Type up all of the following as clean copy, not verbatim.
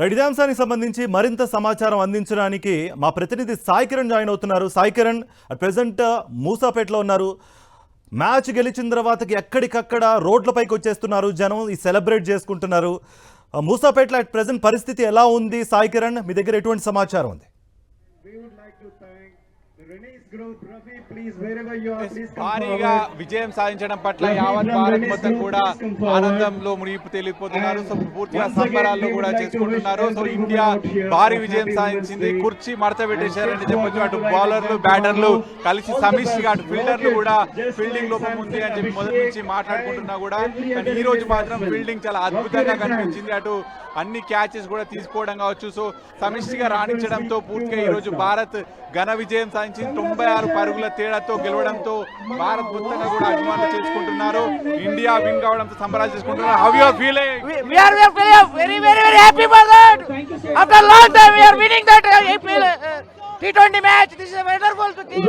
Right, ఇదే అంశానికి సంబంధించి మరింత సమాచారం అందించడానికి మా ప్రతినిధి సాయి కిరణ్ జాయిన్ అవుతున్నారు. సాయి కిరణ్ అట్ ప్రెసెంట్ మూసాపేటలో ఉన్నారు. మ్యాచ్ గెలిచిన తర్వాతకి ఎక్కడికక్కడ రోడ్లపైకి వచ్చేస్తున్నారు జనం, ఈ సెలబ్రేట్ చేసుకుంటున్నారు. మూసాపేటలో అట్ ప్రెసెంట్ పరిస్థితి ఎలా ఉంది? సాయి కిరణ్, మీ దగ్గర ఎటువంటి సమాచారం ఉంది? భారీగా విజయం సాధించడం పట్ల యావత్ భారత్ మొత్తం కూడా ఆనందంలో మునిగి తేలిపోతున్నారు. సో పూర్తిగా సంబరాల్లో కూడా చేసుకుంటున్నారు. సో ఇండియా భారీ విజయం సాధించింది. కుర్చీ మడత పెట్టేశారని చెప్పొచ్చు. అటు బౌలర్లు బ్యాటర్లు కలిసి సమిష్టిగా, అటు ఫీల్డర్లు కూడా ఫీల్డింగ్ లోపం ఉంది అని చెప్పి మొదటి నుంచి మాట్లాడుకుంటున్నా కూడా, కానీ ఈ రోజు మాత్రం ఫీల్డింగ్ చాలా అద్భుతంగా కనిపించింది. అటు అన్ని క్యాచెస్ కూడా తీసుకోవడం కావచ్చు. సో సమిష్టిగా రాణించడంతో పూర్తిగా ఈ రోజు భారత్ ఘన విజయం సాధించి 96 పరుగుల తేడాతో గెలవడంతో భారత్ మొత్తంగా కూడా అభిమానులు చేసుకుంటున్నారు. ఇండియా విన్ కావడంతో సంబరాలు చేసుకుంటున్నారు. How you are feeling? We are very happy for that. After a long time we are winning that T20 match. This is a wonderful team.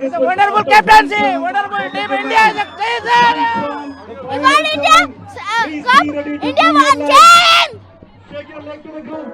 It's a wonderful captaincy, wonderful team. India is a crazy. We want India cup. India won champ. Shake your leg to the ground.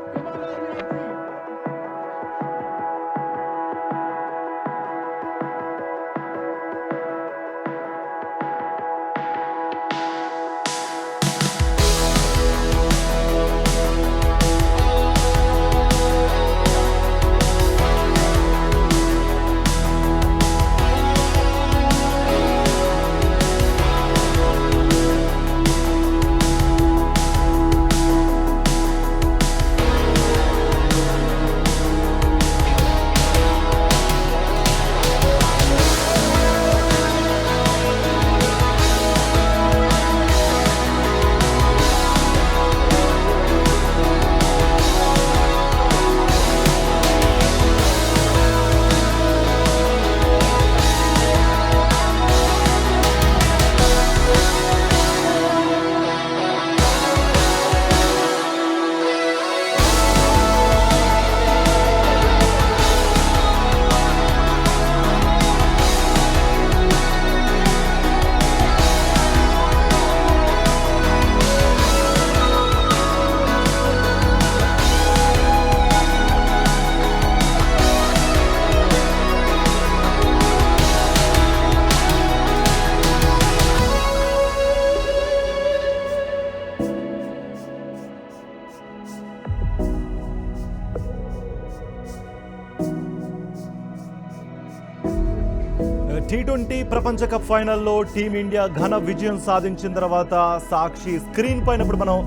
T20 ప్రపంచ cup ఫైనల్లో team India ఘన విజయం సాధించిన తర్వాత సాక్షి screen పైన ఇప్పుడు మనం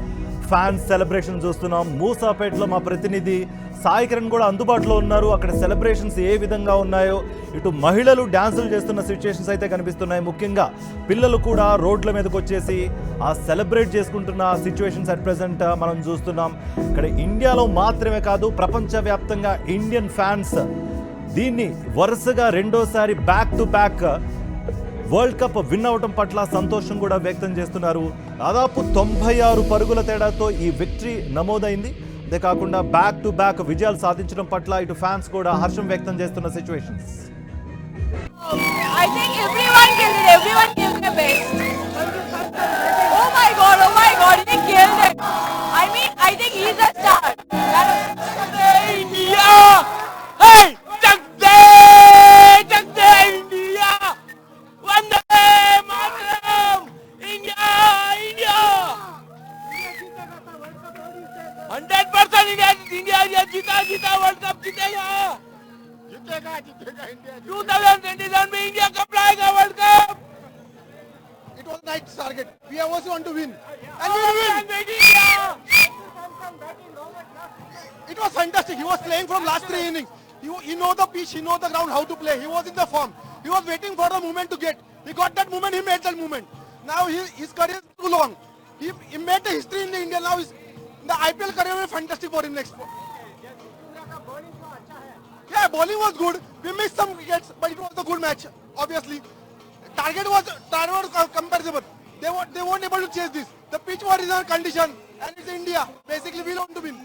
fans celebration చూస్తున్నాం. మూసాపేటలో మా ప్రతినిధి సాయి కిరణ్ కూడా అందుబాటులో ఉన్నారు. అక్కడ సెలబ్రేషన్స్ ఏ విధంగా ఉన్నాయో, ఇటు మహిళలు డ్యాన్సులు చేస్తున్న సిచ్యుయేషన్స్ అయితే కనిపిస్తున్నాయి. ముఖ్యంగా పిల్లలు కూడా రోడ్ల మీదకి వచ్చేసి ఆ సెలబ్రేట్ చేసుకుంటున్న సిచ్యువేషన్స్ అట్ ప్రెసెంట్ మనం చూస్తున్నాం. ఇక్కడ ఇండియాలో మాత్రమే కాదు, ప్రపంచవ్యాప్తంగా ఇండియన్ ఫ్యాన్స్ దీన్ని వరుసగా రెండోసారి back to back world cup win అవడం పట్ల సంతోషం కూడా వ్యక్తం చేస్తున్నారు. దాదాపు 96 పరుగుల తేడాతో ఈ విక్టరీ నమోదైంది. అంతేకాకుండా బ్యాక్ టు బ్యాక్ విజయాలు సాధించడం పట్ల ఇటు ఫ్యాన్స్ కూడా హర్షం వ్యక్తం చేస్తున్న situations. I think everyone killed it. Everyone gave their best. Oh my God, he killed it. I mean, I think he's a star. India! Hey! India! Vande Mataram! India! 100% India जीता world cup जीतेगा India. 2027 में India cup लाएगा world cup. It was a nice target. We also want to win. And we will win. It was fantastic. He was playing from last 3 innings. He know the pitch, he know the ground, how to play. He was in the form. He was waiting for the moment to get. He got that moment, he made that moment. Now his career is too long. He made the history in the India. Now the IPL career will be fantastic for him next. Yeah, bowling was good. We missed some wickets, but it was a good match. Obviously, target was comparable. They weren't able to chase this. The pitch was in our condition, and it's India. Basically, we want to win.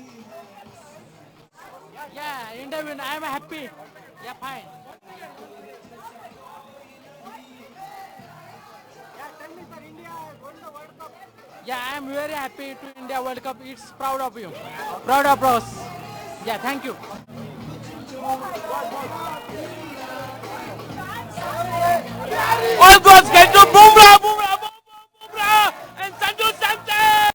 Yeah, India win. I am happy. Yeah, fine. Yeah, I am very happy to India World Cup. It's proud of you. Proud of us. Yeah, thank you. All goals get to Bumrah, Bumrah, Bumrah, and Sanju Samson.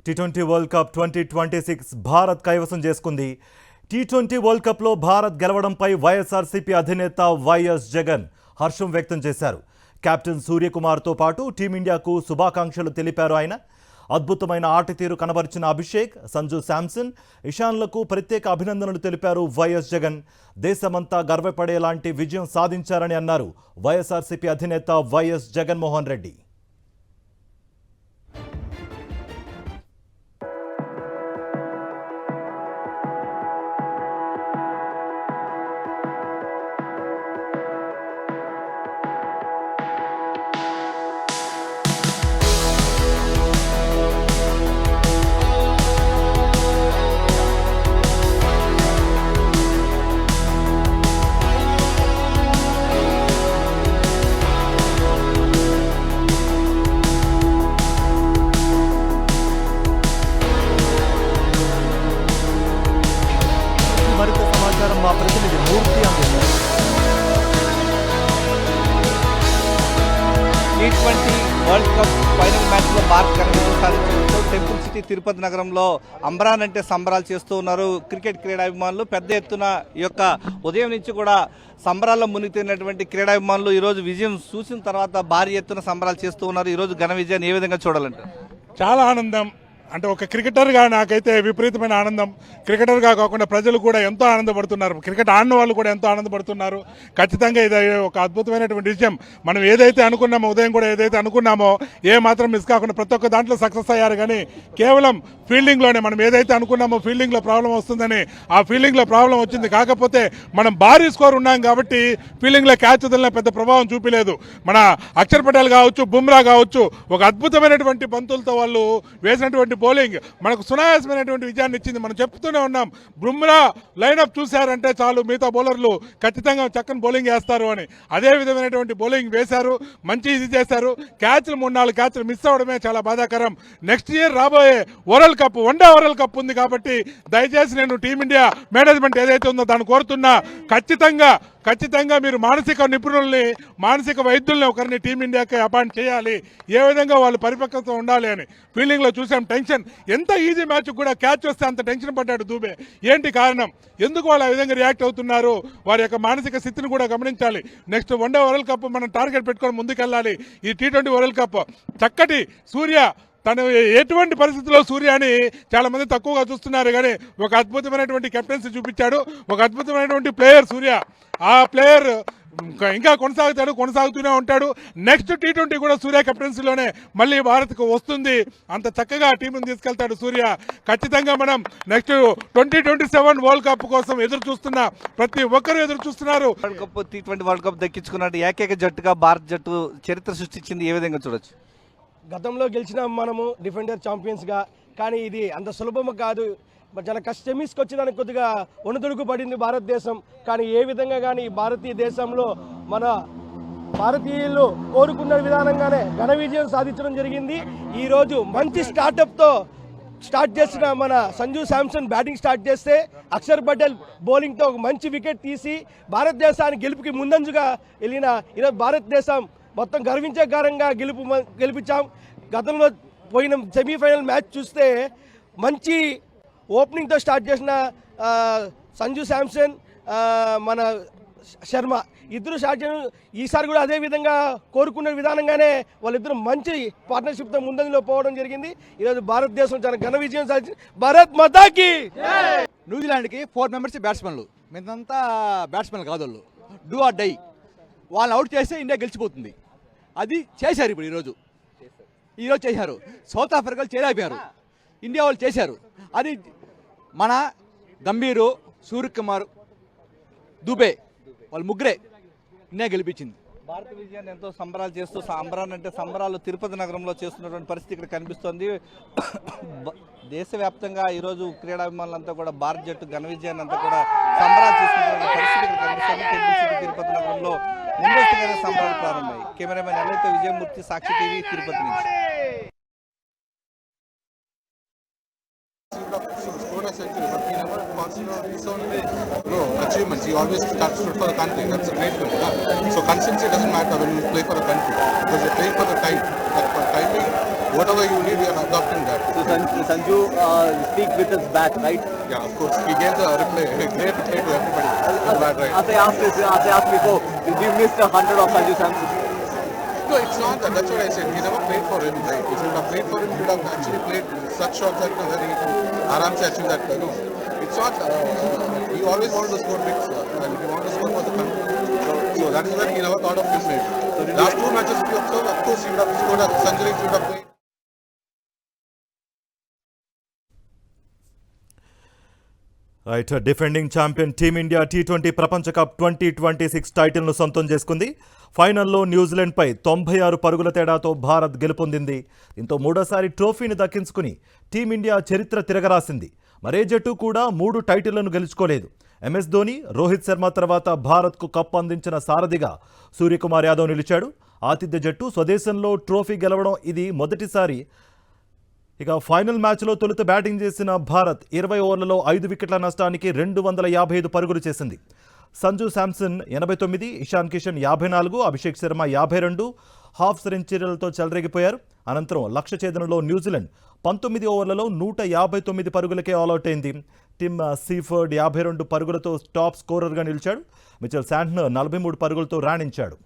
T20 world cup 2026 Bharat కైవసం చేసుకుంది. T20 world కప్లో భారత్ గెలవడంపై వైఎస్ఆర్సీపీ అధినేత వైఎస్ జగన్ హర్షం వ్యక్తం చేశారు. Captain సూర్యకుమార్తో పాటు టీమిండియాకు శుభాకాంక్షలు తెలిపారు ఆయన. అద్భుతమైన ఆటతీరు కనబరిచిన అభిషేక్, సంజు శాంసన్, ఇషాన్లకు ప్రత్యేక అభినందనలు తెలిపారు వైఎస్ జగన్. దేశమంతా గర్వపడేలాంటి విజయం సాధించారని అన్నారు వైఎస్ఆర్సీపీ అధినేత వైఎస్ జగన్మోహన్ రెడ్డి. మరింత సమాచారం మా ప్రతినిధి మూర్తి అందిస్తారు. T20 వరల్డ్ కప్ ఫైనల్ మ్యాచ్లో భారత్ ఘన విజయం సాధించడంతో టెంపుల్ సిటీ తిరుపతి నగరంలో అంబరాన్ అంటే సంబరాలు చేస్తూ ఉన్నారు క్రికెట్ క్రీడాభిమానులు. పెద్ద ఎత్తున ఈ యొక్క ఉదయం నుంచి కూడా సంబరాల్లో మునిగిపోయినటువంటి క్రీడాభిమానులు ఈరోజు విజయం చూసిన తర్వాత భారీ ఎత్తున సంబరాలు చేస్తూ ఉన్నారు. ఈరోజు ఘన విజయాన్ని ఏ విధంగా చూడాలంటే చాలా ఆనందం. అంటే ఒక క్రికెటర్గా నాకైతే విపరీతమైన ఆనందం. క్రికెటర్గా కాకుండా ప్రజలు కూడా ఎంతో ఆనందపడుతున్నారు. క్రికెట్ ఆడిన వాళ్ళు కూడా ఎంతో ఆనందపడుతున్నారు. ఖచ్చితంగా ఇది ఒక అద్భుతమైనటువంటి విషయం. మనం ఏదైతే అనుకున్నామో, ఉదయం కూడా ఏదైతే అనుకున్నామో ఏ మాత్రం మిస్ కాకుండా ప్రతి ఒక్క దాంట్లో సక్సెస్ అయ్యారు. కానీ కేవలం ఫీల్డింగ్లోనే మనం ఏదైతే అనుకున్నామో ఫీల్డింగ్లో ప్రాబ్లం వస్తుందని ఆ ఫీల్డింగ్లో ప్రాబ్లం వచ్చింది. కాకపోతే మనం భారీ స్కోర్ ఉన్నాం కాబట్టి ఫీల్డింగ్లో క్యాచ్ వదిలిన పెద్ద ప్రభావం చూపించలేదు. మన అక్షర్ పటేల్ కావచ్చు, బుమ్రా కావచ్చు, ఒక అద్భుతమైనటువంటి బంతులతో వాళ్ళు వేసినటువంటి బౌలింగ్ మనకు సునాయాసమైనటువంటి విజయాన్ని ఇచ్చింది. మనం చెప్తూనే ఉన్నాం, బుమ్రా లైనప్ చూశారంటే చాలు మిగతా బౌలర్లు ఖచ్చితంగా చక్కని బౌలింగ్ వేస్తారు అని. అదే విధమైనటువంటి బౌలింగ్ వేశారు, మంచి ఇది చేశారు. క్యాచ్లు 3-4 క్యాచ్లు మిస్ అవ్వడమే చాలా బాధాకరం. నెక్స్ట్ ఇయర్ రాబోయే world cup, one day world cup ఉంది కాబట్టి దయచేసి నేను టీమిండియా మేనేజ్మెంట్ ఏదైతే ఉందో దాన్ని కోరుతున్నా, ఖచ్చితంగా మీరు మానసిక నిపుణుల్ని, మానసిక వైద్యుల్ని ఒకరిని టీమిండియాకి అపాయింట్ చేయాలి. ఏ విధంగా వాళ్ళు పరిపక్వత ఉండాలి అని. ఫీల్డింగ్లో చూసాం టెన్షన్, ఎంత ఈజీ మ్యాచ్ కూడా క్యాచ్ వస్తే అంత టెన్షన్ పడ్డాడు దూబే. ఏంటి కారణం, ఎందుకు వాళ్ళు ఆ విధంగా రియాక్ట్ అవుతున్నారు? వారి యొక్క మానసిక స్థితిని కూడా గమనించాలి. నెక్స్ట్ వన్డే వరల్డ్ కప్ మనం టార్గెట్ పెట్టుకొని ముందుకెళ్ళాలి. ఈ T20 వరల్డ్ కప్ చక్కటి సూర్య తను ఎటువంటి పరిస్థితుల్లో సూర్యాని చాలా మంది తక్కువగా చూస్తున్నారు, కానీ ఒక అద్భుతమైనటువంటి కెప్టెన్సీ చూపించాడు. ఒక అద్భుతమైనటువంటి ప్లేయర్ సూర్య. ఆ ప్లేయర్ ఇంకా కొనసాగుతూనే ఉంటాడు. నెక్స్ట్ T20 కూడా సూర్య కెప్టెన్సీలోనే మళ్ళీ భారత్కు వస్తుంది. అంత చక్కగా టీంని తీసుకెళ్తాడు సూర్య. ఖచ్చితంగా మనం నెక్స్ట్ 2027 వరల్డ్ కప్ కోసం ఎదురు చూస్తున్నా, ప్రతి ఒక్కరూ ఎదురు చూస్తున్నారు. World cup T20 world cup దక్కించుకున్నట్టు ఏకైక జట్టుగా భారత్ జట్టు చరిత్ర సృష్టించింది. ఏ విధంగా చూడొచ్చు? గతంలో గెలిచిన మనము డిఫెండర్ ఛాంపియన్స్గా, కానీ ఇది అంత సులభము కాదు. చాలా సెమీస్కి వచ్చేదానికి కొద్దిగా ఒణుదుడుకు పడింది భారతదేశం. కానీ ఏ విధంగా కానీ భారతీయ దేశంలో మన భారతీయులు కోరుకున్న విధానంగానే ఘన విజయం సాధించడం జరిగింది. ఈరోజు మంచి స్టార్టప్తో స్టార్ట్ చేసిన మన సంజు శాంసన్ బ్యాటింగ్ స్టార్ట్ చేస్తే, అక్షర్ పటేల్ బౌలింగ్తో ఒక మంచి వికెట్ తీసి భారతదేశానికి గెలుపుకి ముందంజుగా వెళ్ళిన ఈరోజు భారతదేశం మొత్తం గర్వించే కారంగా గెలిపించాం. గతంలో పోయిన సెమీఫైనల్ మ్యాచ్ చూస్తే మంచి ఓపెనింగ్తో స్టార్ట్ చేసిన సంజు శాంసన్, మన శర్మ ఇద్దరు షాట్లను ఈసారి కూడా అదే విధంగా కోరుకున్న విధానంగానే వాళ్ళిద్దరు మంచి పార్ట్నర్షిప్తో ముందంజలో పోవడం జరిగింది. ఈరోజు భారతదేశం చాలా ఘన విజయం సాధించింది. భారత్ మాతాకి. న్యూజిలాండ్కి 4 మెంబర్స్ బ్యాట్స్మెన్లు, మిగతా బ్యాట్స్మెన్లు కాదు. వాళ్ళు డూ ఆర్ డై, వాళ్ళని అవుట్ చేస్తే ఇండియా గెలిచిపోతుంది. అది చేశారు. ఇప్పుడు ఈరోజు చేశారు. సౌత్ ఆఫ్రికాలు చేయలేకపోయారు, ఇండియా వాళ్ళు చేశారు. అది మన గంభీరు, సూర్యకుమార్, దుబే వాళ్ళు ముగ్గురే ఇండియా గెలిపించింది. భారత విజయాన్ని ఎంతో సంబరాలు చేస్తూ, సంబరాలు తిరుపతి నగరంలో చేస్తున్నటువంటి పరిస్థితి ఇక్కడ కనిపిస్తోంది. దేశవ్యాప్తంగా ఈరోజు క్రీడాభిమానులంతా కూడా భారత జట్టు ఘన విజయాన్ని అంతా కూడా సంబరాలు చేస్తున్నటువంటి పరిస్థితి ఇక్కడ కనిపిస్తోంది. టెంపుల్ సిటీ తిరుపతి నగరంలో ముందస్తుగానే సంబరాలు ప్రారంభమయ్యాయి. కెమెరామెన్ ఎల్లైతే విజయమూర్తి, సాక్షి టీవీ, తిరుపతి నుంచి. scored a century, but he never considered his own achievements. He always stood for the country. That's a great thing. So consistency doesn't matter when you play for the country, because you're playing for the time. That for timing, whatever you need, we are adopting that. So Sanju speak with his bat, right? Yeah, of course. He gave the replay, a great replay to everybody. Bat, right? As I asked before, did you miss the 100 of Sanju Samson? No, it's not that. That's what I said. He never played for him, right? If he would have played for him, he would have actually played such shots that he could aram se achieve that. No, it's not. He always wanted to score big, and he wanted to score for the country. So that is why he never thought of his name. So last 2 matches, if you observe, of course, he would have scored a century. He would have played. Right, defending champion team India T20 ప్రపంచ cup 2026 టైటిల్ను సొంతం చేసుకుంది. ఫైనల్లో న్యూజిలాండ్పై 96 పరుగుల తేడాతో భారత్ గెలుపొందింది. దీంతో మూడోసారి ట్రోఫీని దక్కించుకుని team India చరిత్ర తిరగరాసింది. మరే జట్టు కూడా 3 టైటిళ్లను గెలుచుకోలేదు. MS ధోని, రోహిత్ శర్మ తర్వాత భారత్కు కప్ అందించిన సారథిగా సూర్యకుమార్ యాదవ్ నిలిచాడు. ఆతిథ్య జట్టు స్వదేశంలో ట్రోఫీ గెలవడం ఇది మొదటిసారి. ఇక ఫైనల్ మ్యాచ్లో తొలుత బ్యాటింగ్ చేసిన భారత్ 20 ఓవర్లలో 5 వికెట్ల నష్టానికి 255 పరుగులు చేసింది. సంజు శాంసన్ 89, ఇషాన్ కిషన్ 54, అభిషేక్ శర్మ 52 హాఫ్ సెంచరీలతో చెలరేగిపోయారు. అనంతరం లక్ష్య ఛేదనలో న్యూజిలాండ్ 19 ఓవర్లలో 159 పరుగులకే ఆల్అౌట్ అయింది. టిమ్ సీఫర్డ్ 52 పరుగులతో టాప్ స్కోరర్గా నిలిచాడు. మిచెల్ శాంట్నర్ 43 పరుగులతో రాణించాడు.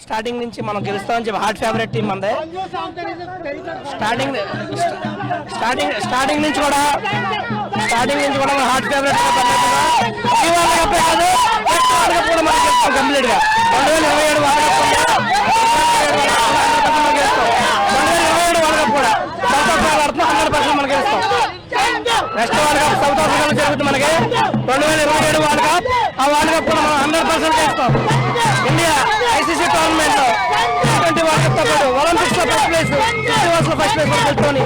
స్టార్టింగ్ నుంచి మనం గెలుస్తామని చెప్పి హార్ట్ ఫేవరెట్ టీం మనదే. స్టార్టింగ్ నుంచి కూడా మన హార్ట్ ఫేవరెట్ కూడా మనం గెలుస్తాం కంప్లీట్ గా. 2027 వరల్డ్ కప్ కూడా సౌత్ ఆఫ్రికా ఆడుతున్నాం, 100% మనం గెలుస్తాం. నెక్స్ట్ వరల్డ్ కప్ సౌత్ ఆఫ్రికాలో జరుగుతుంది మనకి 2027 వరల్డ్ కప్. ఆ వరల్డ్ కప్ కూడా మనం 100% గెలుస్తాం. ఇండియా ICC టోర్నమెంట్ లో T20 వరల్డ్ కప్ తో పాటు ఒలింపిక్స్ లో ఫస్ట్ ప్లేస్, యూనివర్స్ లో ఫస్ట్ ప్లేస్ గెలుచుకొని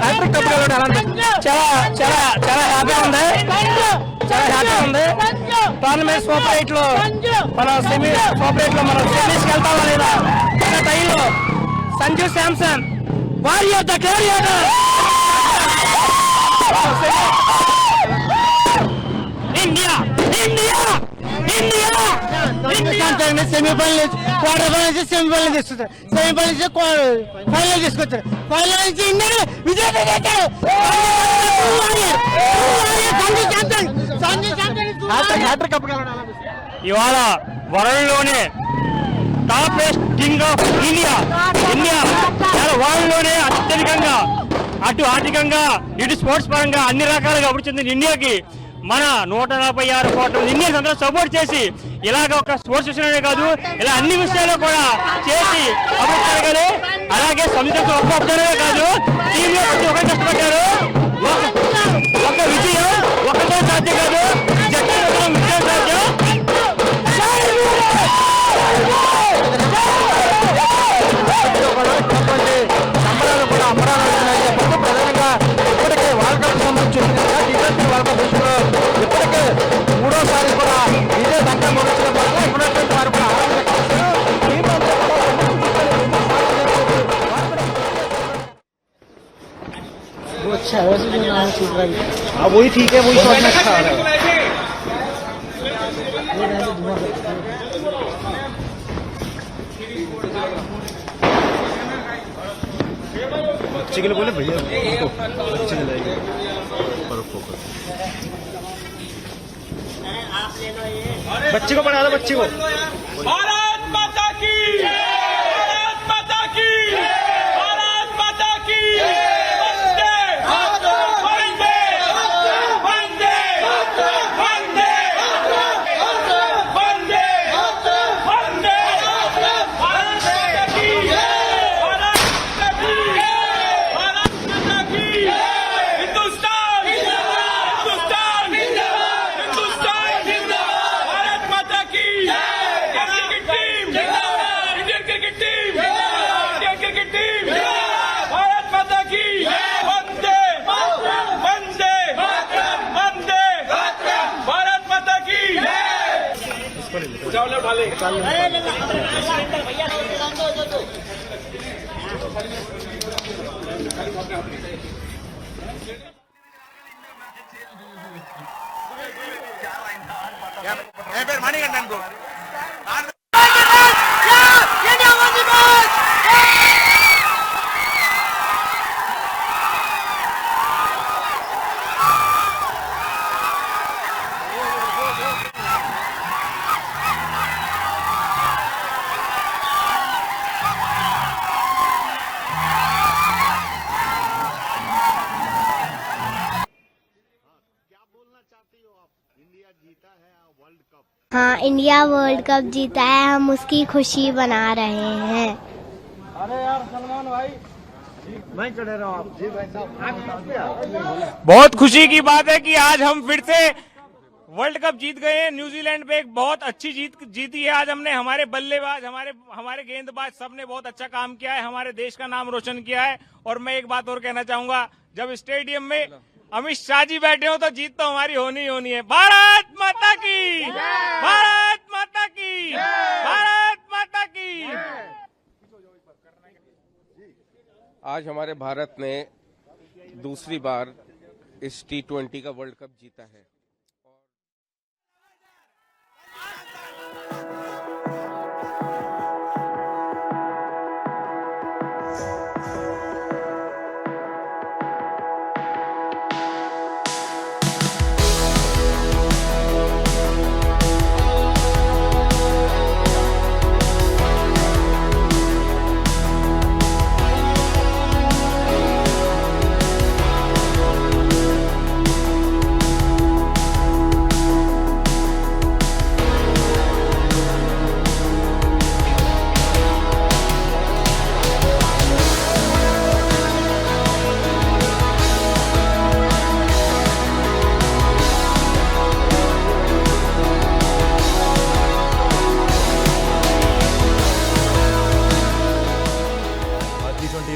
హ్యాట్రిక్ కప్ గెలవడం అలాంటి చాలా హ్యాపీగా ఉంది. టోర్నమెంట్ సూపర్ 8 లో మనం సెమీస్ వెళ్తామా లేదా అన్న టైంలో Sanju Samson warrior the gladiator semifinal, quarter final నుంచి సెమీఫైనల్ తీసుకొచ్చారు, సెమీఫైనల్ నుంచి ఫైనల్ తీసుకొచ్చారు, ఫైనల్ నుంచి ఇండియా విజయం. ఇవాళ వరల్డ్ లోనే top best king of India world లోనే అత్యధికంగా అటు ఆర్థికంగా ఇటు స్పోర్ట్స్ పరంగా అన్ని రకాలుగా అభివృద్ధి చెందిన ఇండియాకి మన 146 కోట్ల ఇండియన్స్ అందరూ సపోర్ట్ చేసి ఇలాగ ఒక స్పోర్ట్స్ విషయంలోనే కాదు ఇలా అన్ని విషయాల్లో కూడా చేసి అభివృద్ధి జరగాలి. అలాగే సమితితో ఒక్క అభ్యర్థే కాదు, టీంలో ప్రతి ఒక్కరు కష్టపడ్డారు. ఒక విజయం ఒకటే సాధ్యం కాదు, జట్టు విజయం సాధ్యం. సంబరాలు కూడా అమరావతి చెప్పచ్చు. ప్రధానంగా ఇప్పటికే వరల్డ్ కప్ సంబంధించిన T20 వరల్డ్ కప్ విషయంలో ఇప్పటికే 3వసారి కూడా ఇదే దండం మొదలైన పట్ల ఇప్పుడటువంటి వారు కూడా अच्छा है वैसे जो नाम चल रहा है। हाँ वही ठीक है, वही शॉट में अच्छा आ रहा है। बच्चे के लिए बोले भैया, बच्चे के लिए बच्चे को बना दो, बच्चे को। भारत माता की, भारत माता की, भारत माता की, वंदे वंदे वंदे वंदे वंदे वंदे भारत माता की, भारत माता की, भारत माता की, हिंदुस्तान हिंदुस्तान हिंदुस्तान भारत माता की, Indian cricket team, Indian cricket team, Bharat माता की, वंदे वंदे वंदे भारत माता की। चावल उठा ले। हाँ, इंडिया वर्ल्ड कप जीता है, हम उसकी खुशी मना रहे हैं। अरे यार सलमान भाई, मैं चढ़े रहा हूँ आप जी भाई साहब। बहुत खुशी की बात है कि आज हम फिर से वर्ल्ड कप जीत गए हैं। न्यूजीलैंड पे एक बहुत अच्छी जीती है आज हमने। हमारे बल्लेबाज, हमारे गेंदबाज सबने बहुत अच्छा काम किया है, हमारे देश का नाम रोशन किया है। और मैं एक बात और कहना चाहूंगा, जब स्टेडियम में अमित शाह जी बैठे हो तो जीत तो हमारी होनी ही होनी है। भारत माता की, भारत माता की, भारत माता की। आज हमारे भारत ने दूसरी बार इस T20 का वर्ल्ड कप जीता है।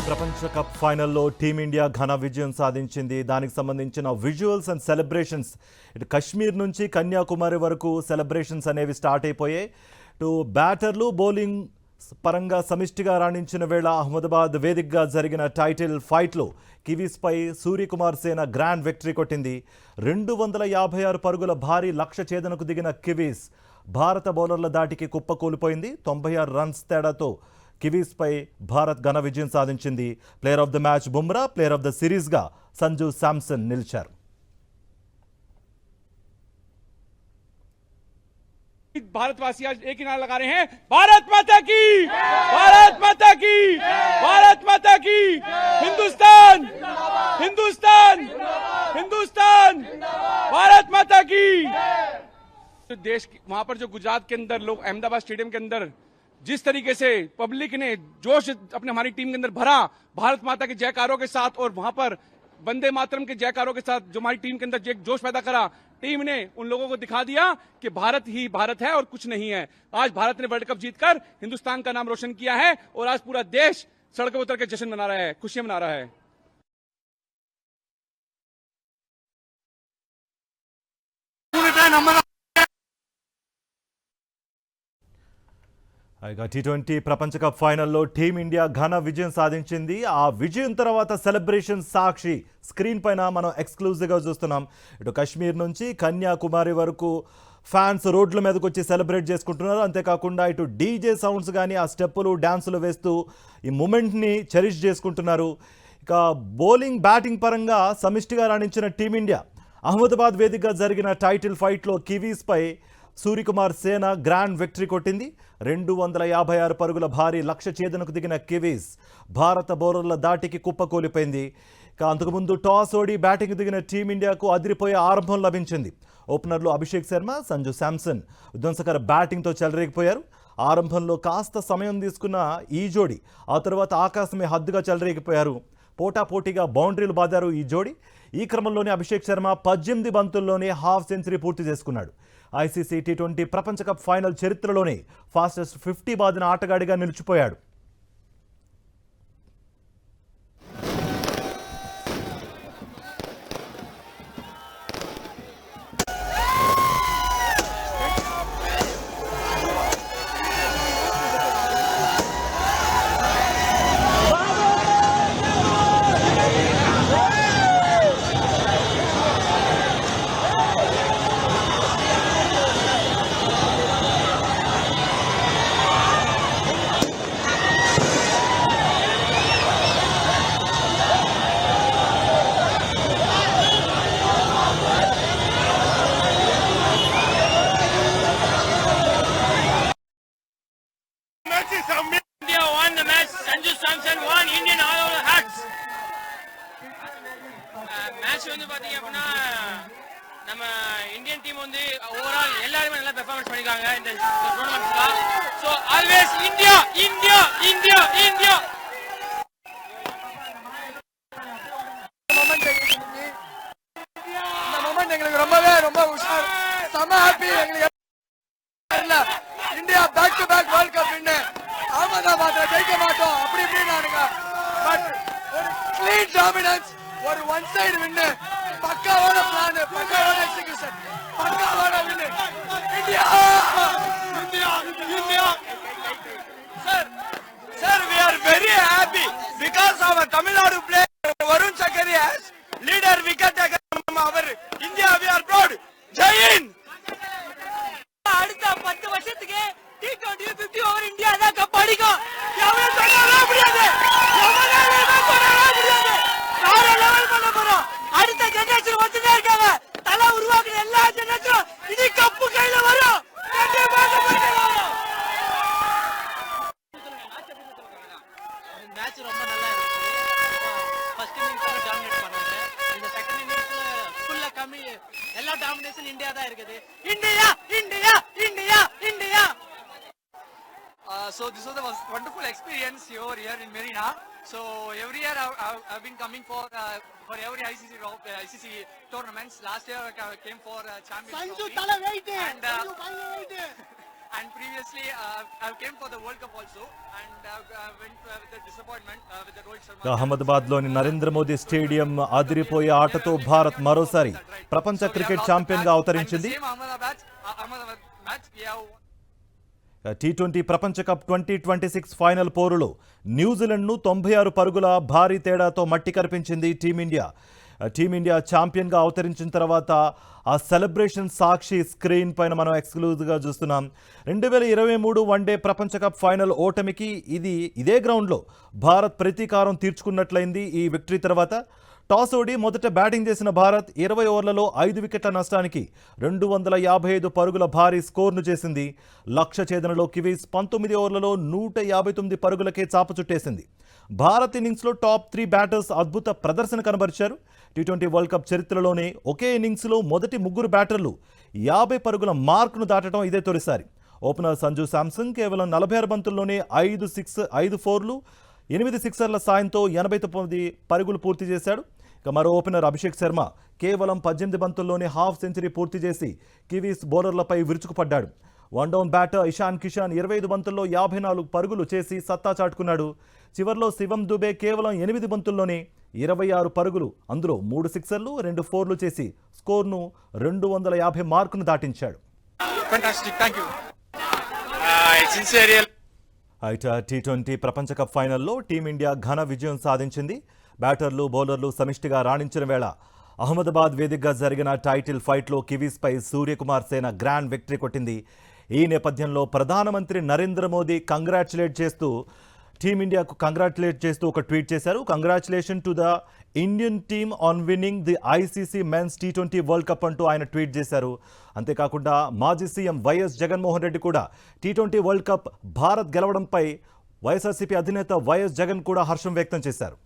ప్రపంచ కప్ ఫైనల్లో టీమిండియా ఘన విజయం సాధించింది. దానికి సంబంధించిన విజువల్స్ అండ్ సెలబ్రేషన్స్ ఇటు కశ్మీర్ నుంచి కన్యాకుమారి వరకు సెలబ్రేషన్స్ అనేవి స్టార్ట్ అయిపోయాయి. ఇటు బ్యాటర్లు బౌలింగ్ పరంగా సమిష్టిగా రాణించిన వేళ అహ్మదాబాద్ వేదికగా జరిగిన టైటిల్ ఫైట్లో కివీస్పై సూర్యకుమార్ సేన గ్రాండ్ విక్టరీ కొట్టింది. 256 పరుగుల భారీ లక్ష్య ఛేదనకు దిగిన కివీస్ భారత బౌలర్ల దాటికి కుప్పకూలిపోయింది. 96 రన్స్ తేడాతో కివీస్పై భారత్ ఘన విజయం సాధించింది. Player of the match Bumrah, player of the సిరీస్గా సంజు శాంసన్ నిలిచారు. भारतवासी आज एक ही नारा लगा रहे हैं, भारत माता की, भारत माता की, भारत माता की, हिंदुस्तान हिंदुस्तान हिंदुस्तान, भारत माता की। देश वहां पर जो गुजरात के अंदर लोग अहमदाबाद स्टेडियम के अंदर जिस तरीके से पब्लिक ने जोश अपने हमारी टीम के अंदर भरा भारत माता के जयकारों के साथ, और वहां पर वंदे मातरम के जयकारों के साथ जो हमारी टीम के अंदर जोश पैदा करा, टीम ने उन लोगों को दिखा दिया कि भारत ही भारत है और कुछ नहीं है। आज भारत ने वर्ल्ड कप जीतकर हिंदुस्तान का नाम रोशन किया है और आज पूरा देश सड़कों उतर के जश्न मना रहा है, खुशियां मना रहा है। ఇక T20 ప్రపంచ కప్ ఫైనల్లో టీమిండియా ఘన విజయం సాధించింది. ఆ విజయం తర్వాత సెలబ్రేషన్ సాక్షి స్క్రీన్ పైన మనం ఎక్స్క్లూజివ్గా చూస్తున్నాం. ఇటు కశ్మీర్ నుంచి కన్యాకుమారి వరకు ఫ్యాన్స్ రోడ్ల మీదకి వచ్చి సెలబ్రేట్ చేసుకుంటున్నారు. అంతేకాకుండా ఇటు డీజే సౌండ్స్ కానీ ఆ స్టెప్పులు డ్యాన్సులు వేస్తూ ఈ మూమెంట్ని చెరిష్ చేసుకుంటున్నారు. ఇక బౌలింగ్ బ్యాటింగ్ పరంగా సమిష్టిగా రాణించిన టీమిండియా అహ్మదాబాద్ వేదికగా జరిగిన టైటిల్ ఫైట్లో కివీస్పై సూర్యకుమార్ సేన గ్రాండ్ విక్టరీ కొట్టింది. 256 పరుగుల భారీ లక్ష్య ఛేదనకు దిగిన కివీస్ భారత బౌలర్ల దాటికి కుప్పకూలిపోయింది. ఇక అంతకుముందు టాస్ ఓడి బ్యాటింగ్ దిగిన టీమిండియాకు అదిరిపోయే ఆరంభం లభించింది. ఓపెనర్లు అభిషేక్ శర్మ, సంజు శాంసన్ విధ్వంసకర బ్యాటింగ్తో చెలరేగిపోయారు. ఆరంభంలో కాస్త సమయం తీసుకున్న ఈ జోడీ ఆ తర్వాత ఆకాశమే హద్దుగా చెలరేగిపోయారు. పోటాపోటీగా బౌండరీలు బాదారు ఈ జోడీ. ఈ క్రమంలోనే అభిషేక్ శర్మ 18 బంతుల్లోనే హాఫ్ సెంచరీ పూర్తి చేసుకున్నాడు. ఐసీసీ టీ20 ప్రపంచ కప్ ఫైనల్ చరిత్రలోనే ఫాస్టెస్ట్ 50 బాదిన ఆటగాడిగా నిలిచిపోయాడు. India won the match. Sanju Samson won. Indian all over hearts. Match வந்து பாத்தீங்க அப்படின்னா நம்ம இந்தியன் டீம் வந்து ஓவரால் எல்லாருமே நல்லா பெர்ஃபார்மன்ஸ் பண்ணிருக்காங்க இந்த டோர்னமெண்ட்ல. So always India India India India. இந்த மொமெண்ட் எங்களுக்கு ரொம்ப உஷார், செம ஹாப்பி. எங்களுக்கு India back to back world cup win, அகமதாபாத்ல ஜெயிக்க மாட்டோம் அப்படி இப்படின்னானுங்க. பட் ஒரு கிளீன் டாமினன்ஸ், ஒரு ஒன் சைடு வின்னு, பக்காவான பிளான், பக்காவான எக்ஸிகியூஷன், பக்காவான win. India India India. Sir, we are very happy because our Tamil Nadu player Varun Chakkari has leader wicket taker from our India. We are proud. Jai Hind. அடுத்த 10 வருஷத்துக்கு T20 50 over India தான் cup அடிக்கும். எவனே சொன்னாலும் முடியாது, எவனாலே சொன்னாலும் முடியாது. வேற level பண்ண போறோம். அடுத்த ஜெனரேஷன் வந்துட்டே இருக்காங்க. தல உருவாக்குற எல்லா ஜெனரேஷனும் இது கப்பு கையில வரும். கண்டிப்பாக வரும். மேட்ச் ரொம்ப நல்லா இருந்துச்சு. ஃபர்ஸ்ட் இன்னிங்ஸ்ல டாமினேட் பண்ணாங்க. இந்த செகண்ட் இன்னிங்ஸ்ல ஃபுல்லா கம்மி, எல்லா டாமினேஷன் இந்தியா தான் இருக்குது. India India India India. So this was a wonderful experience here in Marina. So every year I've been coming for every ICC tournaments. Last year I came for Champions Trophy. And previously I came for the World Cup also, and I went with the disappointment with the Rohit Sharma. అహ్మదాబాద్లోని Narendra Modi stadium అదిరిపోయే ఆటతో భారత్ మరోసారి ప్రపంచ cricket ఛాంపియన్గా అవతరించింది. Ahmedabad match we have T20 ప్రపంచ cup 2026 final పోరులో న్యూజిలాండ్ను 96 పరుగుల భారీ తేడాతో మట్టి కరిపించింది టీమిండియా. టీమిండియా ఛాంపియన్గా అవతరించిన తర్వాత ఆ సెలబ్రేషన్ సాక్షి స్క్రీన్ పైన మనం ఎక్స్క్లూజివ్గా చూస్తున్నాం. 2023 వన్డే ప్రపంచ కప్ ఫైనల్ ఓటమికి ఇదే గ్రౌండ్లో భారత్ ప్రతీకారం తీర్చుకున్నట్లయింది. ఈ విక్టరీ తర్వాత టాస్ ఓడి మొదట బ్యాటింగ్ చేసిన భారత్ 20 ఓవర్లలో 5 వికెట్ల నష్టానికి 255 పరుగుల భారీ స్కోర్ను చేసింది. లక్ష్య ఛేదనలో కివీస్ 19 ఓవర్లలో 159 పరుగులకే చాప చుట్టేసింది. భారత్ ఇన్నింగ్స్లో టాప్ 3 బ్యాటర్స్ అద్భుత ప్రదర్శన కనబరిచారు. టీ20 వరల్డ్ కప్ చరిత్రలోనే ఒకే ఇన్నింగ్స్లో మొదటి 3 బ్యాటర్లు 50 పరుగుల మార్కును దాటడం ఇదే తొలిసారి. ఓపెనర్ సంజు శాంసన్ కేవలం 46 బంతుల్లోనే 5 ఫోర్లు 8 సిక్సర్ల సాయంతో 89 పరుగులు పూర్తి చేశాడు. ఇక మరో ఓపెనర్ అభిషేక్ శర్మ కేవలం 18 బంతుల్లోనే హాఫ్ సెంచరీ పూర్తి చేసి కివీస్ బౌలర్లపై విరుచుకుపడ్డాడు. One down batter Ishan Kishan 25 బంతుల్లో 54 పరుగులు చేసి సత్తా చాటుకున్నాడు. చివర్లో శివం దుబే కేవలం 8 బంతుల్లోనే 26 పరుగులు, అందులో 3 సిక్సర్లు 2 ఫోర్లు చేసి స్కోర్ను 250 మార్కును దాటించాడు. అయితే టీ20 ప్రపంచ కప్ ఫైనల్లో టీమిండియా ఘన విజయం సాధించింది. బ్యాటర్లు బౌలర్లు సమిష్టిగా రాణించిన వేళ అహ్మదాబాద్ వేదికగా జరిగిన టైటిల్ ఫైట్లో కివీస్పై సూర్యకుమార్ సేన గ్రాండ్ విక్టరీ కొట్టింది. ఈ నేపథ్యంలో ప్రధానమంత్రి నరేంద్ర మోదీ కంగ్రాచ్యులేట్ చేస్తూ టీమిండియాకు కంగ్రాచులేట్ చేస్తూ ఒక ట్వీట్ చేశారు. Congratulation to the Indian team on winning the ICC men's T20 world cup అంటూ ఆయన ట్వీట్ చేశారు. అంతేకాకుండా మాజీ సీఎం వైఎస్ జగన్మోహన్ రెడ్డి కూడా T20 వరల్డ్ కప్ భారత్ గెలవడంపై వైఎస్ఆర్సీపీ అధినేత వైఎస్ జగన్ కూడా హర్షం వ్యక్తం చేశారు.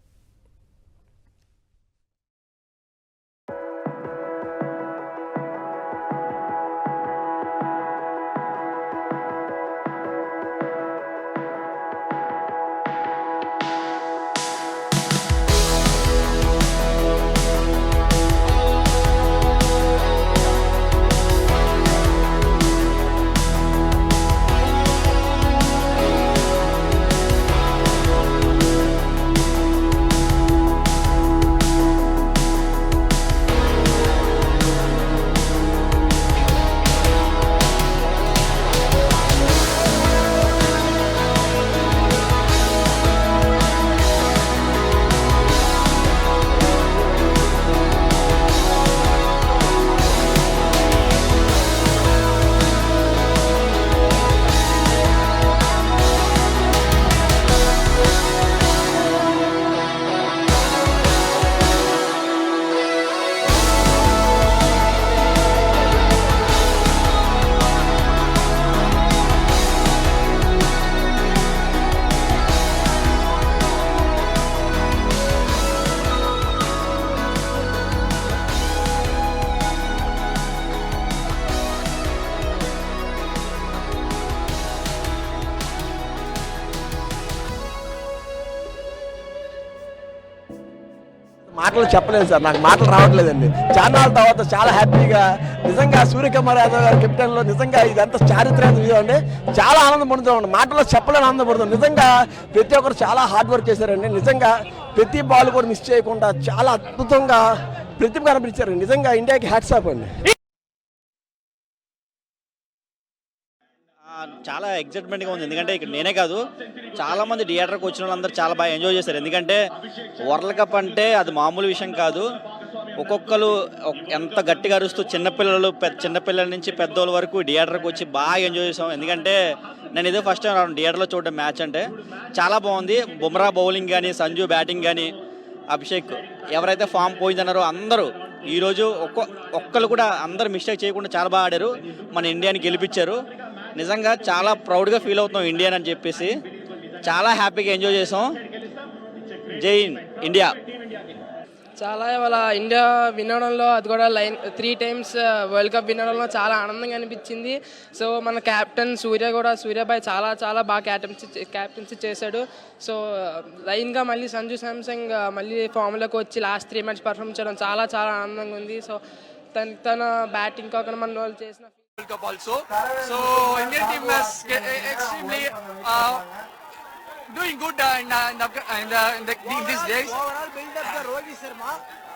మాటలు చెప్పలేదు సార్, నాకు మాటలు రావట్లేదండి. చాలా తర్వాత చాలా హ్యాపీగా నిజంగా సూర్యకుమార్ యాదవ్ గారి కెప్టెన్లో నిజంగా ఇదంతా చారిత్రక విజయం అండి. చాలా ఆనందం పడుతుంది, మాటల్లో చెప్పలేని ఆనందం పడుతుంది. నిజంగా ప్రతి ఒక్కరు చాలా హార్డ్ వర్క్ చేశారండి. నిజంగా ప్రతి బాల్ కూడా మిస్ చేయకుండా చాలా అద్భుతంగా ప్రతిభ కనిపించారు. నిజంగా ఇండియాకి హ్యాట్స్ ఆఫ్ అండి. చాలా ఎగ్జైట్మెంట్గా ఉంది, ఎందుకంటే ఇక్కడ నేనే కాదు చాలా మంది థియేటర్కి వచ్చిన వాళ్ళందరూ చాలా బాగా ఎంజాయ్ చేశారు. ఎందుకంటే వరల్డ్ కప్ అంటే అది మామూలు విషయం కాదు. ఒక్కొక్కరు ఎంత గట్టిగా అరుస్తూ చిన్నపిల్లల నుంచి పెద్దోళ్ళ వరకు థియేటర్కి వచ్చి బాగా ఎంజాయ్ చేసాం. ఎందుకంటే నేను ఇదే ఫస్ట్ టైం రాను థియేటర్లో చూడడం మ్యాచ్ అంటే. చాలా బాగుంది. బుమ్రా బౌలింగ్ కానీ, సంజు బ్యాటింగ్ కానీ, అభిషేక్ ఎవరైతే ఫామ్ పోయిందన్నారో అందరూ ఈరోజు ఒక్కరు కూడా అందరూ మిస్టేక్ చేయకుండా చాలా బాగా ఆడారు. మన ఇండియాని గెలిపించారు. నిజంగా చాలా ప్రౌడ్గా ఫీల్ అవుతున్నాం ఇండియన్ అని చెప్పేసి. చాలా హ్యాపీగా ఎంజాయ్ చేసాం. జై ఇండియా. చాలా ఇవాళ ఇండియా వినడంలో, అది కూడా 3 times వరల్డ్ కప్ వినడంలో చాలా ఆనందంగా అనిపించింది. సో మన కెప్టెన్ సూర్యభాయ్ చాలా బాగా క్యాప్టెన్సీ చేశాడు. సో లైన్గా మళ్ళీ సంజు శాంసంగ్ మళ్ళీ ఫామ్లోకి వచ్చి లాస్ట్ 3 matches పర్ఫామ్ చేయడం చాలా ఆనందంగా ఉంది. సో తన బ్యాటింగ్ కాకుండా మన వాళ్ళు చేసిన World Cup also. So Indian team is extremely doing good in these days. Overall build up the Rohit Sharma,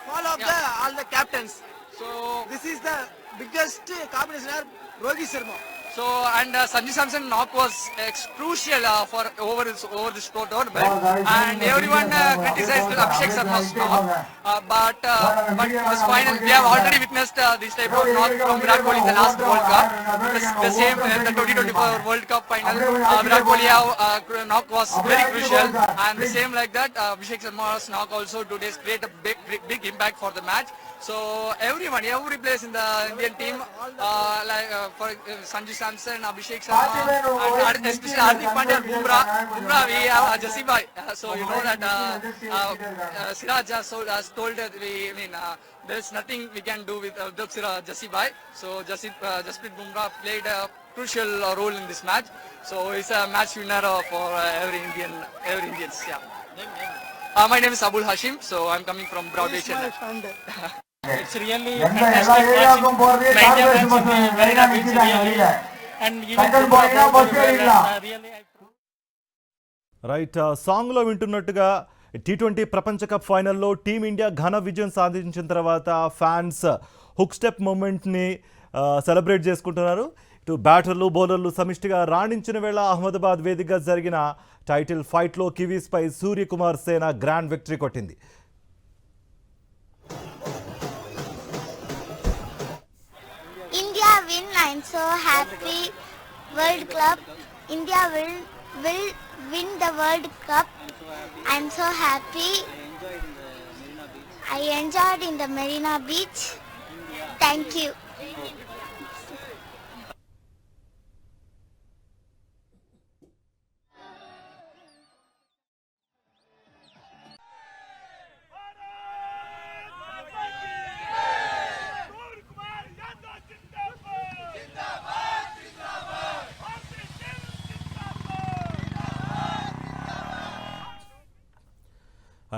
follow up all the captains. So This is the biggest combination Rohit Sharma. So and Sanju Samson knock was crucial for over this tournament, and everyone criticized Abhishek Sharma's knock, but this final we have already witnessed this type of knock from Virat Kohli in the last World Cup. The same the 2024 World Cup final, Virat Kohli knock was very crucial, and the same like that Abhishek Sharma's knock also today's create a big impact for the match. So every place in the Indian team, for Sanju Samson, Abhishek Sharma, and especially Hardik Pandya, Bumrah, we have Jassibai. So you know that Siraj has told that there is nothing we can do without Jassibai. So Jasprit Bumrah played a crucial role in this match. So he's a match winner for every Indians. Yeah. My name is Abul Hashim. So I'm coming from Broadway, Chennai. It's really fantastic watching the India match. Very happy to really and really right. సాంగ్లో వింటున్నట్టుగా T20 ప్రపంచ cup ఫైనల్లో team India ఘన విజయం సాధించిన తర్వాత fans hook step మూమెంట్ని celebrate చేసుకుంటున్నారు. ఇటు బ్యాటర్లు బౌలర్లు సమిష్టిగా రాణించిన వేళ అహ్మదాబాద్ వేదికగా జరిగిన టైటిల్ ఫైట్లో కివీస్పై సూర్యకుమార్ సేన గ్రాండ్ విక్టరీ కొట్టింది. India win. I'm so happy. World Club. India will win the World Cup. I'm so happy. I enjoyed in the Marina Beach. Thank you.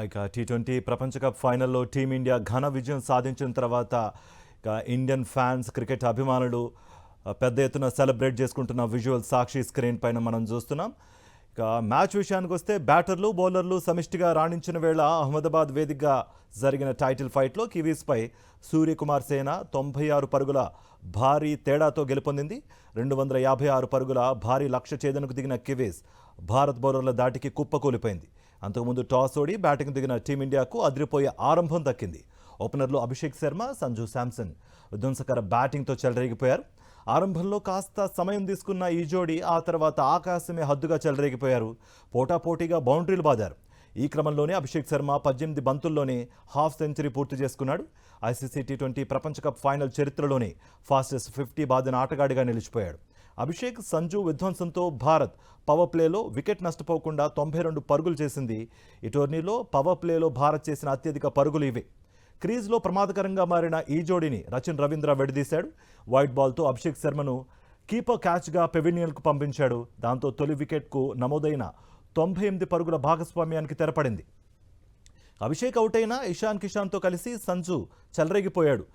ఇక T20 ప్రపంచ కప్ ఫైనల్లో టీమిండియా ఘన విజయం సాధించిన తర్వాత ఇక ఇండియన్ ఫ్యాన్స్ క్రికెట్ అభిమానులు పెద్ద ఎత్తున సెలబ్రేట్ చేసుకుంటున్న విజువల్ సాక్షి స్క్రీన్ పైన మనం చూస్తున్నాం. ఇక మ్యాచ్ విషయానికి వస్తే బ్యాటర్లు బౌలర్లు సమిష్టిగా రాణించిన వేళ అహ్మదాబాద్ వేదికగా జరిగిన టైటిల్ ఫైట్లో కివీస్పై సూర్యకుమార్ సేన 96 పరుగుల భారీ తేడాతో గెలుపొందింది. 256 పరుగుల భారీ లక్ష్య ఛేదనకు దిగిన కివీస్ భారత్ బౌలర్ల దాటికి కుప్పకూలిపోయింది. అంతకుముందు టాస్ ఓడి బ్యాటింగ్ దిగిన టీమిండియాకు అదిరిపోయే ఆరంభం దక్కింది. ఓపెనర్లు అభిషేక్ శర్మ, సంజు శాంసన్ విధ్వంసకర బ్యాటింగ్తో చెలరేగిపోయారు. ఆరంభంలో కాస్త సమయం తీసుకున్న ఈ జోడీ ఆ తర్వాత ఆకాశమే హద్దుగా చెలరేగిపోయారు. పోటాపోటీగా బౌండరీలు బాదారు. ఈ క్రమంలోనే అభిషేక్ శర్మ 18 బంతుల్లోనే హాఫ్ సెంచరీ పూర్తి చేసుకున్నాడు. ఐసీసీ T20 ప్రపంచ కప్ ఫైనల్ చరిత్రలోనే ఫాస్టెస్ట్ 50 బాదిన ఆటగాడిగా నిలిచిపోయాడు. అభిషేక్, సంజు విధ్వంసంతో భారత్ పవర్ ప్లేలో వికెట్ నష్టపోకుండా 92 పరుగులు చేసింది. ఈ టోర్నీలో పవర్ ప్లేలో భారత్ చేసిన అత్యధిక పరుగులు ఇవే. క్రీజ్లో ప్రమాదకరంగా మారిన ఈ జోడీని రచిన్ రవీంద్ర విడదీశాడు. వైట్ బాల్తో అభిషేక్ శర్మను కీపర్ క్యాచ్గా పెవిలియన్కు పంపించాడు. దాంతో తొలి వికెట్కు నమోదైన 98 పరుగుల భాగస్వామ్యానికి తెరపడింది. అభిషేక్ అవుట్ అయినా ఇషాన్ కిషాన్తో కలిసి సంజు చెలరేగిపోయాడు.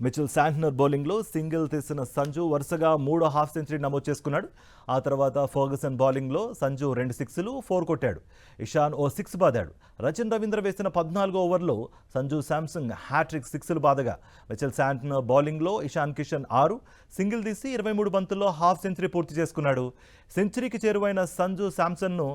మిచెల్ శాంట్నర్ బౌలింగ్లో సింగిల్ తీసిన సంజు వరుసగా 3 హాఫ్ సెంచరీ నమోదు చేసుకున్నాడు. ఆ తర్వాత ఫర్గసన్ బౌలింగ్లో సంజు 2 సిక్స్లు 4 కొట్టాడు. ఇషాన్ ఓ 6 బాదాడు. రచిన్ రవీంద్ర వేసిన 14 ఓవర్లో సంజు శాంసంగ్ హ్యాట్రిక్ 6లు బాదగా మిచెల్ శాంట్నర్ బౌలింగ్లో ఇషాన్ కిషన్ 6 సింగిల్ తీసి 23 బంతుల్లో హాఫ్ సెంచరీ పూర్తి చేసుకున్నాడు. సెంచరీకి చేరువైన సంజు శాంసన్ను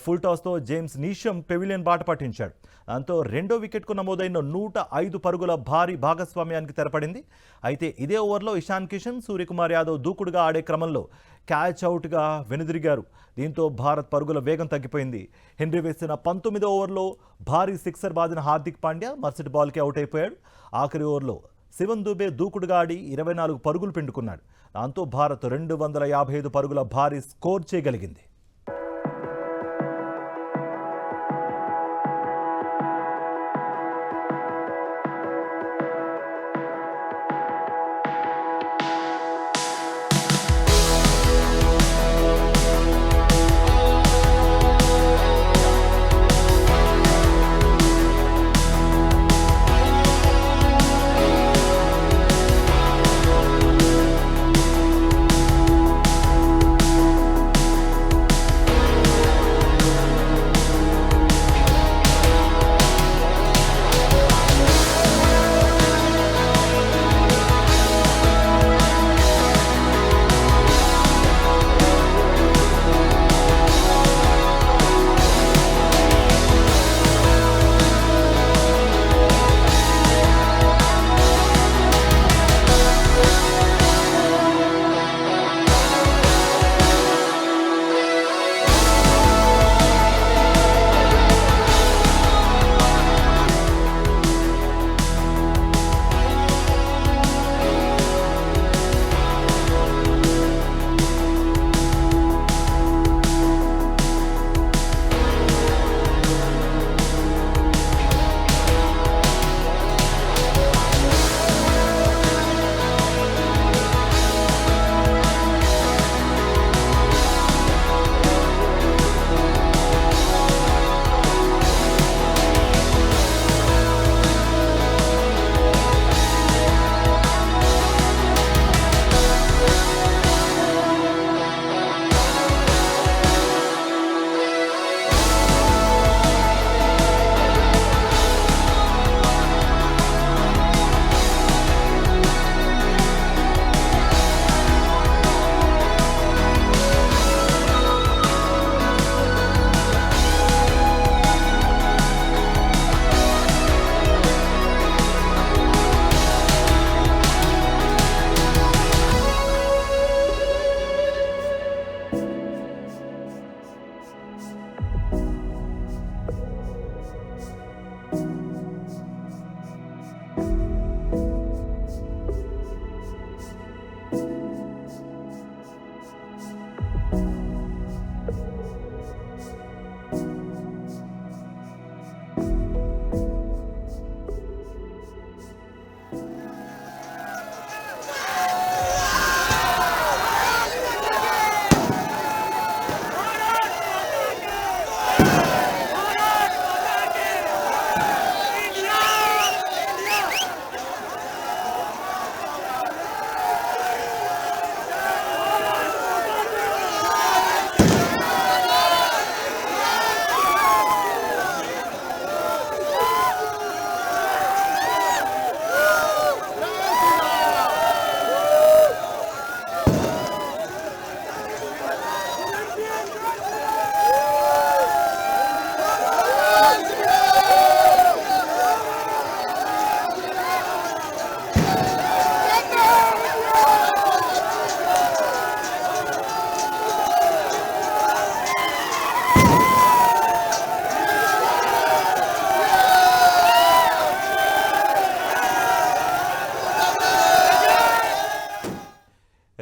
ఫుల్ టాస్తో జేమ్స్ నీషమ్ పెవిలియన్ బాట పట్టించాడు. దాంతో రెండో వికెట్కు నమోదైన 105 పరుగుల భారీ భాగస్వామ్యానికి తెరపడింది. అయితే ఇదే ఓవర్లో ఇషాన్ కిషన్, సూర్యకుమార్ యాదవ్ దూకుడుగా ఆడే క్రమంలో క్యాచ్ అవుట్గా వెనుదిరిగారు. దీంతో భారత్ పరుగుల వేగం తగ్గిపోయింది. హెన్రీ వేసిన 19వ ఓవర్లో భారీ సిక్సర్ బాదిన హార్దిక్ పాండ్యా మర్సటి బాల్కి అవుట్ అయిపోయాడు. ఆఖరి ఓవర్లో శివన్ దుబే దూకుడుగా ఆడి 24 పరుగులు పిండుకున్నాడు. దాంతో భారత్ 255 పరుగుల భారీ స్కోర్ చేయగలిగింది.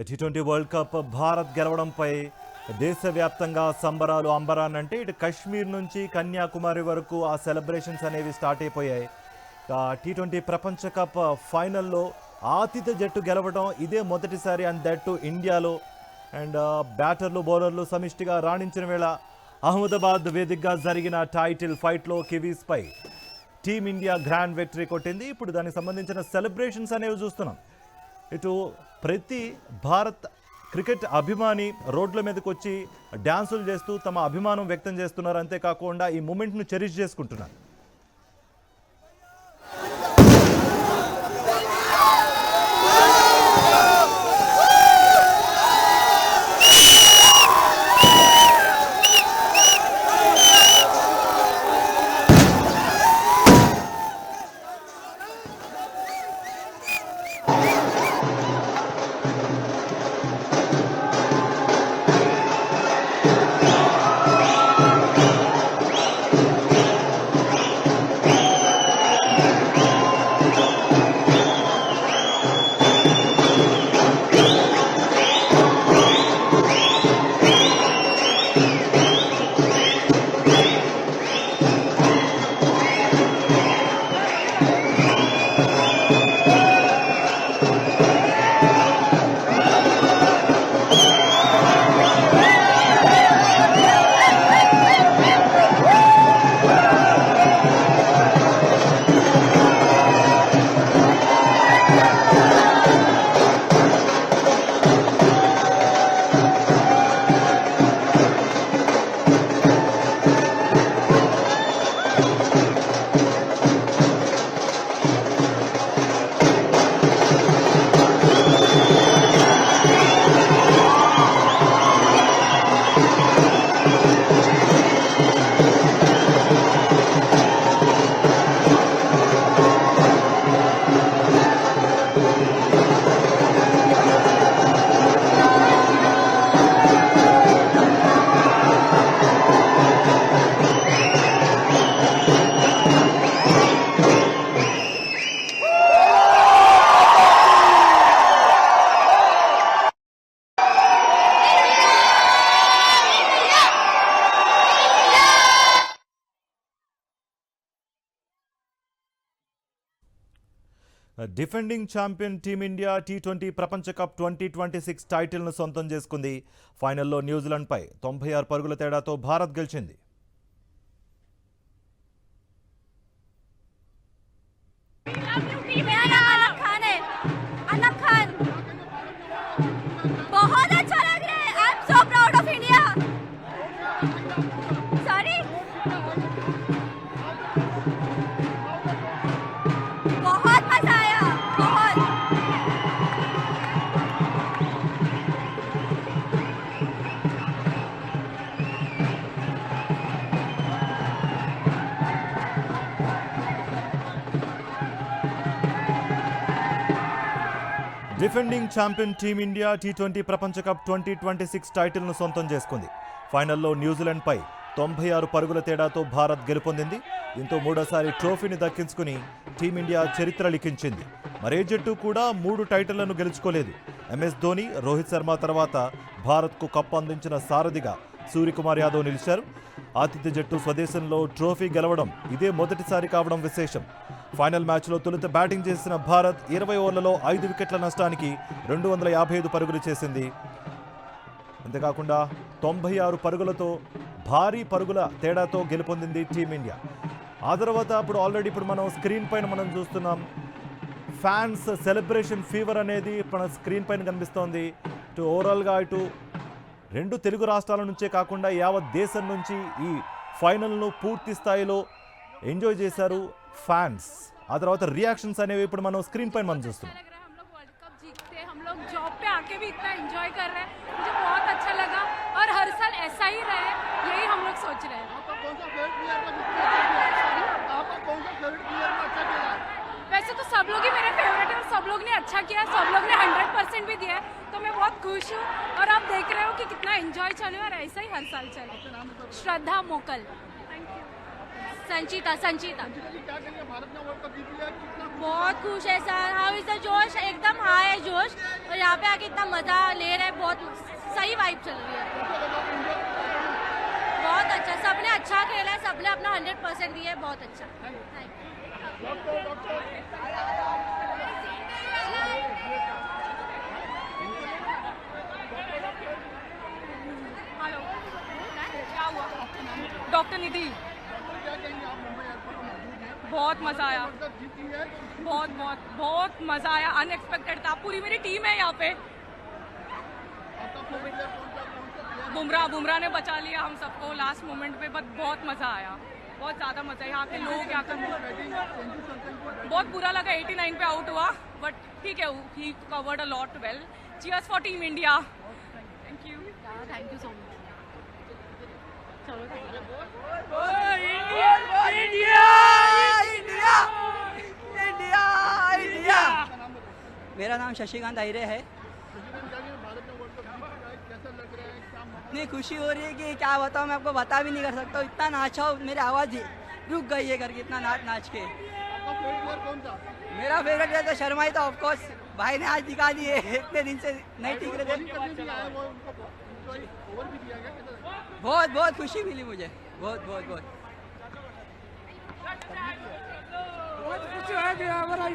T20 వరల్డ్ కప్ భారత్ గెలవడంపై దేశవ్యాప్తంగా సంబరాలు అంబరానంటే ఇటు కశ్మీర్ నుంచి కన్యాకుమారి వరకు ఆ సెలబ్రేషన్స్ అనేవి స్టార్ట్ అయిపోయాయి. T20 ప్రపంచ కప్ ఫైనల్లో ఆతిథ్య జట్టు గెలవడం ఇదే మొదటిసారి, అండ్ దట్ టు ఇండియాలో. అండ్ బ్యాటర్లు బౌలర్లు సమిష్టిగా రాణించిన వేళ అహ్మదాబాద్ వేదికగా జరిగిన టైటిల్ ఫైట్లో కివీస్పై టీమిండియా గ్రాండ్ విక్టరీ కొట్టింది. ఇప్పుడు దానికి సంబంధించిన సెలబ్రేషన్స్ అనేవి చూస్తున్నాం. ఇటు ప్రతి భారత్ క్రికెట్ అభిమాని రోడ్ల మీదకి వచ్చి డ్యాన్సులు చేస్తూ తమ అభిమానం వ్యక్తం చేస్తున్నారు. అంతేకాకుండా ఈ మూమెంట్ను చెరిష్ చేసుకుంటున్నారు. డిఫెండింగ్ ఛాంపియన్ టీమిండియా T20 ప్రపంచ కప్ 2026 టైటిల్ను సొంతం చేసుకుంది. ఫైనల్లో న్యూజిలాండ్పై 96 పరుగుల తేడాతో భారత్ గెలిచింది. డిఫెండింగ్ ఛాంపియన్ టీమిండియా T20 ప్రపంచ కప్ 2026 టైటిల్ను సొంతం చేసుకుంది. ఫైనల్లో న్యూజిలాండ్పై 96 పరుగుల తేడాతో భారత్ గెలుపొందింది. దీంతో మూడోసారి ట్రోఫీని దక్కించుకుని టీమిండియా చరిత్ర లిఖించింది. మరే జట్టు కూడా 3 టైటిళ్లను గెలుచుకోలేదు. MS ధోని, రోహిత్ శర్మ తర్వాత భారత్కు కప్ అందించిన సారథిగా సూర్యకుమార్ యాదవ్ నిలిచారు. ఆతిథ్య జట్టు స్వదేశంలో ట్రోఫీ గెలవడం ఇదే మొదటిసారి కావడం విశేషం. ఫైనల్ మ్యాచ్లో తొలుత బ్యాటింగ్ చేసిన భారత్ 20 ఓవర్లలో 5 వికెట్ల నష్టానికి 255 పరుగులు చేసింది. అంతేకాకుండా 96 పరుగులతో భారీ పరుగుల తేడాతో గెలుపొందింది టీమిండియా. ఆ తర్వాత ఇప్పుడు మనం స్క్రీన్ పైన మనం చూస్తున్నాం. ఫ్యాన్స్ సెలబ్రేషన్ ఫీవర్ అనేది మన స్క్రీన్ పైన కనిపిస్తోంది. ఇటు ఓవరాల్గా ఇటు 2 తెలుగు రాష్ట్రాల నుంచే కాకుండా యావత్ దేశం నుంచి ఈ ఫైనల్ను పూర్తి స్థాయిలో ఎంజాయ్ చేశారు ఫ్యాన్స్. ఆ తర్వాత రియాక్షన్స్ అనేవి ఇప్పుడు మనం స్క్రీన్ పైన మనం చూస్తున్నాం. हम लोग जॉब पे आके भी इतना एंजॉय कर रहे हैं, मुझे बहुत अच्छा लगा और हर साल ऐसा ही रहे, यही हम लोग सोच रहे हैं। वैसे तो सब लोग ही मेरे फेवरेट है और सब लोग ने अच्छा किया, सब लोग ने 100% भी दिया है, तो मैं बहुत खुश हूँ। और आप देख रहे हो कि कितना एंजॉय चले और ऐसा ही हर साल चले। श्रद्धा मोकल, थैंक यू। संचिता संचिता क्या कहेंगे, भारत ने वर्ल्ड कप जीत लिया, कितना बहुत खुश है सर। हाउ इज द जोश, एकदम हाई है जोश, और यहाँ पे आके इतना मजा ले रहे हैं, बहुत सही वाइब चल रही है। बहुत अच्छा, सबने अच्छा खेला है, सबने अपना 100% दिया है, बहुत अच्छा। हेलो, क्या हुआ? डॉक्टर निधि, बहुत मजा आया, बहुत बहुत बहुत मजा आया, अनएक्सपेक्टेड था। पूरी मेरी टीम है यहाँ पे। बुमराह ने बचा लिया हम सबको लास्ट मोमेंट पे, बट बहुत मजा आया, बहुत ज्यादा मजा। यहाँ के लोग, यहाँ का बहुत बुरा लगा 89 पे आउट हुआ, बट ठीक है, he covered a lot well. Cheers for team India. Thank you so much. चलो, मेरा नाम शशिकांत आहिरे है। इतनी खुशी हो रही है कि क्या बताऊँ, मैं आपको बता भी नहीं कर सकता। इतना नाचा हो, मेरी आवाज़ रुक गई है करके, इतना नाच के। मेरा फेवरेट प्लेयर तो शर्मा ही था, ऑफ कोर्स। भाई ने आज दिखा दिए, इतने दिन से नहीं टिक रहे थे। बहुत बहुत खुशी मिली मुझे, बहुत बहुत बहुत। खुशी है कि हमारा